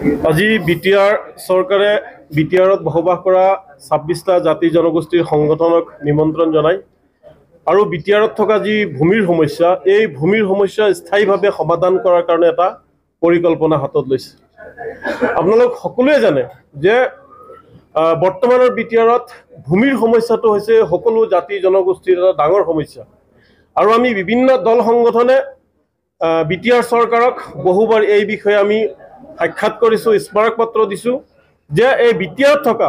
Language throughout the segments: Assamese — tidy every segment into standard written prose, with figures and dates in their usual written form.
আজি বিটিআৰ চৰকাৰে বিটিআৰত বসবাস কৰা ২৬টা জাতি জনগোষ্ঠীৰ সংগঠনক নিমন্ত্ৰণ জনায় আৰু বিটিআৰত থকা যি ভূমিৰ সমস্যা এই ভূমিৰ সমস্যা স্থায়ীভাৱে সমাধান কৰাৰ কাৰণে এটা পৰিকল্পনা হাতত লৈছে। আপোনালোক সকলোৱে জানে যে বৰ্তমানৰ বিটিআৰত ভূমিৰ সমস্যাটো হৈছে সকলো জাতি জনগোষ্ঠীৰ এটা ডাঙৰ সমস্যা আৰু আমি বিভিন্ন দল সংগঠনে বিটিআৰ চৰকাৰক বহুবাৰ এই বিষয়ে আমি সাক্ষাৎ কৰিছোঁ, স্মাৰক পত্ৰ দিছোঁ যে এই বিটিআৰত থকা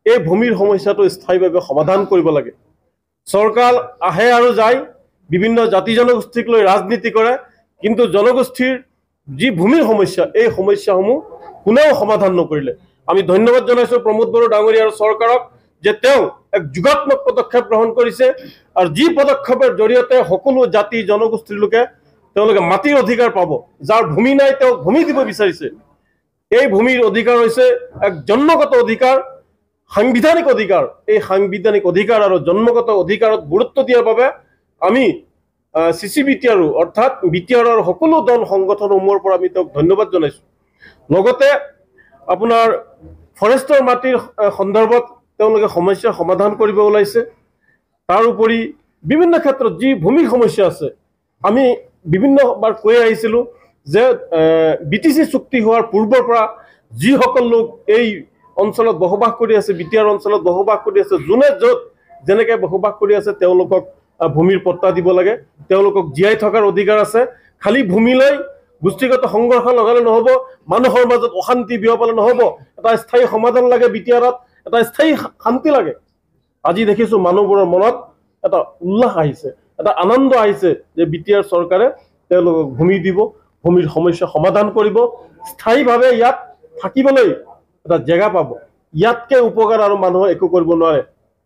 এই ভূমিৰ সমস্যাটো স্থায়ীভাৱে সমাধান কৰিব লাগে। চৰকাৰ আহে আৰু যায়, বিভিন্ন জাতি জনগোষ্ঠীক লৈ ৰাজনীতি কৰে, কিন্তু জনগোষ্ঠীৰ যি ভূমিৰ সমস্যা এই সমস্যাসমূহ কোনেও সমাধান নকৰিলে। আমি ধন্যবাদ জনাইছোঁ প্ৰমোদ বড়ো ডাঙৰীয়া আৰু চৰকাৰক যে তেওঁ এক যুগাত্মক পদক্ষেপ গ্ৰহণ কৰিছে আৰু যি পদক্ষেপৰ জৰিয়তে সকলো জাতি জনগোষ্ঠীৰ লোকে তেওঁলোকে মাটিৰ অধিকাৰ পাব। যাৰ ভূমি নাই তেওঁ ভূমি দিব বিচাৰিছে। এই ভূমিৰ অধিকাৰ হৈছে এক জন্মগত অধিকাৰ, সাংবিধানিক অধিকাৰ। এই সাংবিধানিক অধিকাৰ আৰু জন্মগত অধিকাৰত গুৰুত্ব দিয়াৰ বাবে আমি CCBTR অৰ্থাৎ বিটিআৰৰ সকলো দল সংগঠনসমূহৰ পৰা আমি তেওঁক ধন্যবাদ জনাইছোঁ। লগতে আপোনাৰ ফৰেষ্টৰ মাটিৰ সন্দৰ্ভত তেওঁলোকে সমস্যা সমাধান কৰিব ওলাইছে। তাৰোপৰি বিভিন্ন ক্ষেত্ৰত যি ভূমিৰ সমস্যা আছে আমি বিভিন্নবাৰ কৈ আহিছিলোঁ যে BTC চুক্তি হোৱাৰ পূৰ্বৰ পৰা যিসকল লোক এই অঞ্চলত বসবাস কৰি আছে, বিটিআৰ অঞ্চলত বসবাস কৰি আছে, যোনে য'ত যেনেকৈ বসবাস কৰি আছে তেওঁলোকক ভূমিৰ পট্টা দিব লাগে, তেওঁলোকক জীয়াই থকাৰ অধিকাৰ আছে। খালি ভূমি লৈ গোষ্ঠীগত সংঘৰ্ষ লগালে নহ'ব, মানুহৰ মাজত অশান্তি বিয়পালে নহ'ব। এটা স্থায়ী সমাধান লাগে, বিটিআৰত এটা স্থায়ী শান্তি লাগে। আজি দেখিছোঁ মানুহবোৰৰ মনত এটা উল্লাস আহিছে, এটা আনন্দ আহিছে যে বিটিআৰ চৰকাৰে তেওঁলোকক ভূমি দিব, ভূমিৰ সমস্যা সমাধান কৰিব, স্থায়ীভাৱে ইয়াত থাকিবলৈ এটা জেগা পাব। ইয়াতকৈ উপকাৰ আৰু মানুহে একো কৰিব নোৱাৰে।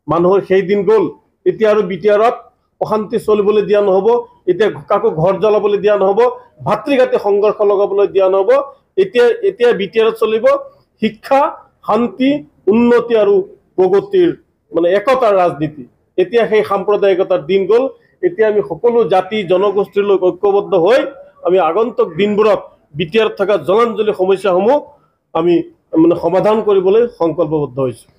মানুহৰ সেই দিন গ'ল, এতিয়া আৰু বিটিআৰত অশান্তি চলিবলৈ দিয়া নহ'ব, এতিয়া কাকো ঘৰ জ্বলাবলৈ দিয়া নহ'ব, ভাতৃঘাতী সংঘৰ্ষ লগাবলৈ দিয়া নহ'ব। এতিয়া বিটিআৰত চলিব শিক্ষা, শান্তি, উন্নতি আৰু প্ৰগতিৰ একতাৰ ৰাজনীতি। এতিয়া সেই সাম্প্ৰদায়িকতাৰ দিন গ'ল। এতিয়া আমি সকলো জাতি জনগোষ্ঠীৰ লোক ঐক্যবদ্ধ হৈ আমি আগন্তুক দিনবোৰত বিটিআৰত থকা জলাঞ্জলি সমস্যাসমূহ আমি সমাধান কৰিবলৈ সংকল্পবদ্ধ হৈছোঁ।